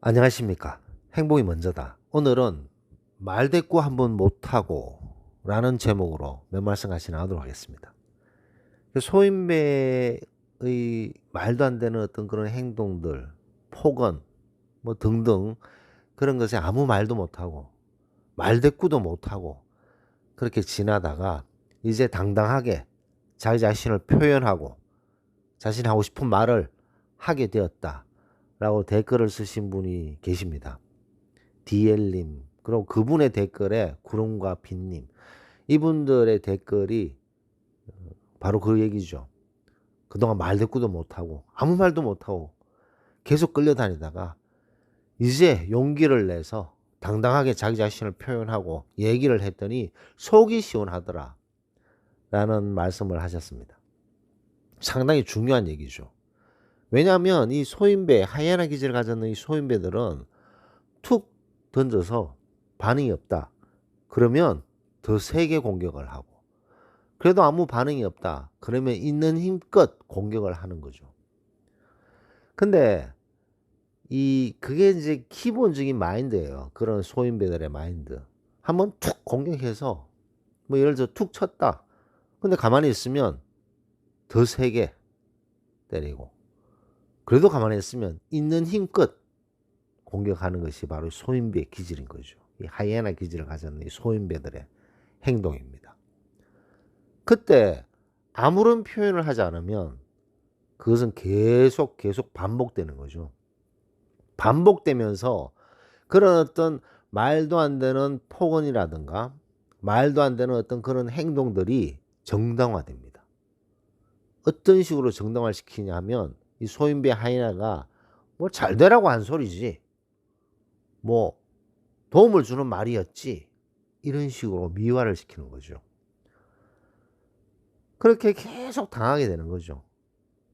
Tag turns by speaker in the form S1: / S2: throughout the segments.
S1: 안녕하십니까. 행복이 먼저다. 오늘은 말대꾸 한번 못하고 라는 제목으로 몇 말씀 같이 나누도록 하겠습니다. 소인배의 말도 안 되는 어떤 그런 행동들, 폭언, 뭐 등등 그런 것에 아무 말도 못하고 말대꾸도 못하고 그렇게 지나다가 이제 당당하게 자기 자신을 표현하고 자신이 하고 싶은 말을 하게 되었다 라고 댓글을 쓰신 분이 계십니다. DL님, 그리고 그분의 댓글에 구름과 빛님, 이분들의 댓글이 바로 그 얘기죠. 그동안 말대꾸도 못하고 아무 말도 못하고 계속 끌려다니다가 이제 용기를 내서 당당하게 자기 자신을 표현하고 얘기를 했더니 속이 시원하더라 라는 말씀을 하셨습니다. 상당히 중요한 얘기죠. 왜냐하면 이 소인배, 하이에나 기질을 가졌는 이 소인배들은 툭 던져서 반응이 없다. 그러면 더 세게 공격을 하고, 그래도 아무 반응이 없다. 그러면 있는 힘껏 공격을 하는 거죠. 근데 그게 이제 기본적인 마인드예요. 그런 소인배들의 마인드. 한번 툭 공격해서 뭐 예를 들어 툭 쳤다. 근데 가만히 있으면 더 세게 때리고, 그래도 가만히 있으면 있는 힘껏 공격하는 것이 바로 소인배의 기질인 거죠. 이 하이에나 기질을 가졌는 이 소인배들의 행동입니다. 그때 아무런 표현을 하지 않으면 그것은 계속 반복되는 거죠. 반복되면서 그런 어떤 말도 안 되는 폭언이라든가 말도 안 되는 어떤 그런 행동들이 정당화됩니다. 어떤 식으로 정당화를 시키냐 하면 이 소인배 하이에나가 뭐 잘 되라고 한 소리지, 뭐 도움을 주는 말이었지, 이런 식으로 미화를 시키는 거죠. 그렇게 계속 당하게 되는 거죠.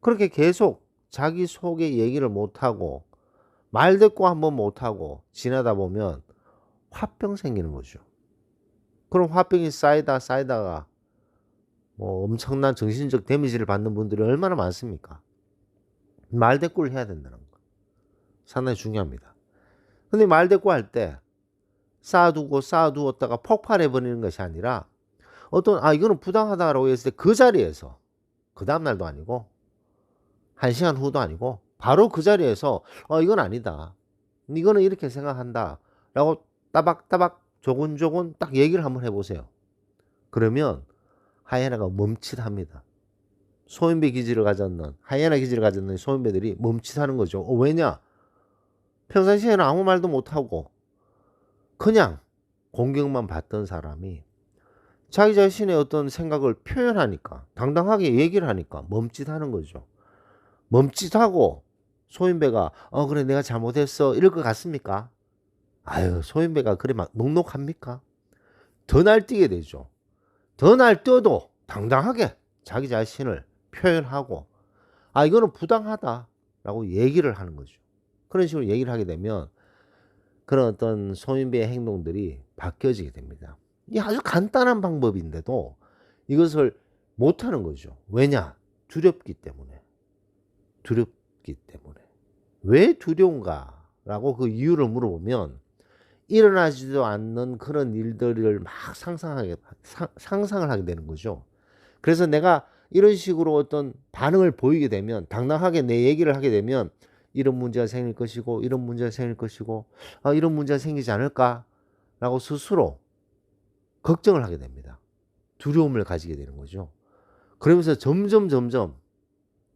S1: 그렇게 계속 자기 속에 얘기를 못하고 말대꾸 한번 못하고 지나다 보면 화병 생기는 거죠. 그럼 화병이 쌓이다가 뭐 엄청난 정신적 데미지를 받는 분들이 얼마나 많습니까? 말대꾸를 해야 된다는 거 상당히 중요합니다. 근데 말대꾸 할 때 쌓아두었다가 폭발해 버리는 것이 아니라 이거는 부당하다라고 했을 때 그 자리에서, 그 다음날도 아니고 1시간 후도 아니고 바로 그 자리에서 이건 아니다, 이거는 이렇게 생각한다 라고 따박따박 조곤조곤 딱 얘기를 한번 해보세요. 그러면 하이에나가 멈칫합니다. 소인배 기질을 가졌는, 하이에나 기질을 가졌는 소인배들이 멈칫하는 거죠. 왜냐? 평상시에는 아무 말도 못하고 그냥 공격만 받던 사람이 자기 자신의 어떤 생각을 표현하니까, 당당하게 얘기를 하니까 멈칫하는 거죠. 멈칫하고 소인배가 그래 내가 잘못했어 이럴 것 같습니까? 아유, 소인배가 그래 막 녹록합니까? 더 날뛰게 되죠. 더 날뛰어도 당당하게 자기 자신을 표현하고 이거는 부당하다라고 얘기를 하는 거죠. 그런 식으로 얘기를 하게 되면 그런 어떤 소인배의 행동들이 바뀌어지게 됩니다. 이 아주 간단한 방법인데도 이것을 못하는 거죠. 왜냐? 두렵기 때문에. 두렵기 때문에. 왜 두려운가라고 그 이유를 물어보면 일어나지도 않는 그런 일들을 막 상상을 하게 되는 거죠. 그래서 내가 이런 식으로 어떤 반응을 보이게 되면, 당당하게 내 얘기를 하게 되면 이런 문제가 생길 것이고 이런 문제가 생길 것이고 이런 문제가 생기지 않을까라고 스스로 걱정을 하게 됩니다. 두려움을 가지게 되는 거죠. 그러면서 점점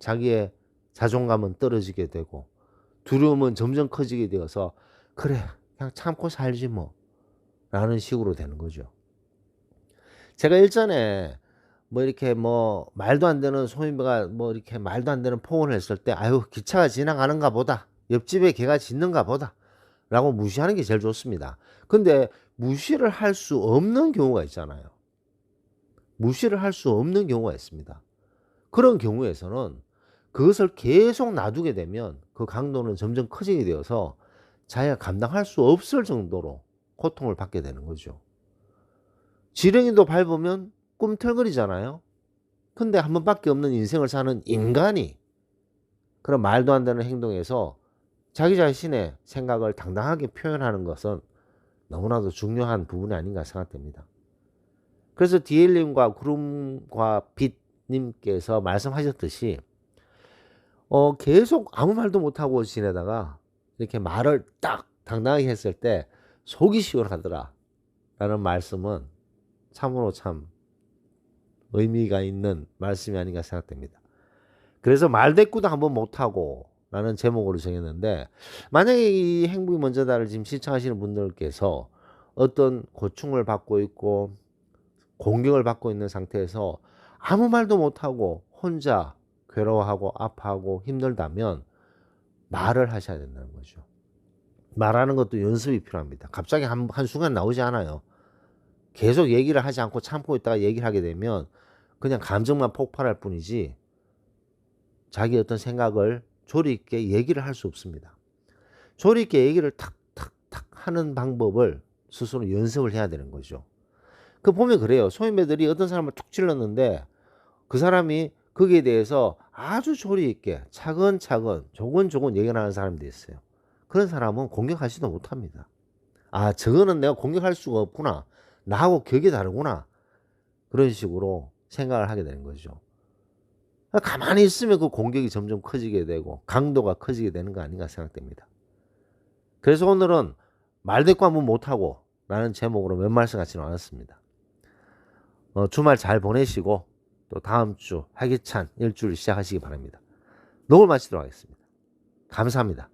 S1: 자기의 자존감은 떨어지게 되고 두려움은 점점 커지게 되어서 그래 그냥 참고 살지 뭐 라는 식으로 되는 거죠. 제가 일전에 뭐 이렇게 뭐 말도 안 되는 소인배가 뭐 이렇게 말도 안 되는 폭언을 했을 때 기차가 지나가는가 보다, 옆집에 개가 짖는가 보다 라고 무시하는 게 제일 좋습니다. 근데 무시를 할 수 없는 경우가 있잖아요. 무시를 할 수 없는 경우가 있습니다. 그런 경우에서는 그것을 계속 놔두게 되면 그 강도는 점점 커지게 되어서 자기가 감당할 수 없을 정도로 고통을 받게 되는 거죠. 지렁이도 밟으면 꿈틀거리잖아요. 근데 한 번밖에 없는 인생을 사는 인간이 그런 말도 안 되는 행동에서 자기 자신의 생각을 당당하게 표현하는 것은 너무나도 중요한 부분이 아닌가 생각됩니다. 그래서 디엘님과 구름과 빛님께서 말씀하셨듯이 계속 아무 말도 못하고 지내다가 이렇게 말을 딱 당당하게 했을 때 속이 시원하더라 라는 말씀은 참으로 참 의미가 있는 말씀이 아닌가 생각됩니다. 그래서 말대꾸도 한번 못하고 라는 제목으로 정했는데, 만약에 이 행복이 먼저다를 지금 시청하시는 분들께서 어떤 고충을 받고 있고 공격을 받고 있는 상태에서 아무 말도 못하고 혼자 괴로워하고 아파하고 힘들다면 말을 하셔야 된다는 거죠. 말하는 것도 연습이 필요합니다. 갑자기 한순간 나오지 않아요. 계속 얘기를 하지 않고 참고 있다가 얘기를 하게 되면 그냥 감정만 폭발할 뿐이지 자기 어떤 생각을 조리 있게 얘기를 할 수 없습니다. 조리 있게 얘기를 탁탁탁 하는 방법을 스스로 연습을 해야 되는 거죠. 그 보면 그래요. 소인배들이 어떤 사람을 툭 찔렀는데 그 사람이 거기에 대해서 아주 조리 있게 차근차근 조곤조곤 얘기를 하는 사람들이 있어요. 그런 사람은 공격하지도 못합니다. 아, 저거는 내가 공격할 수가 없구나. 나하고 격이 다르구나. 그런 식으로 생각을 하게 되는 거죠. 가만히 있으면 그 공격이 점점 커지게 되고 강도가 커지게 되는 거 아닌가 생각됩니다. 그래서 오늘은 말대꾸 한번 못하고 라는 제목으로 몇 말씀 같이 나눴습니다. 주말 잘 보내시고 또 다음 주 활기찬 일주일 시작하시기 바랍니다. 녹을 마치도록 하겠습니다. 감사합니다.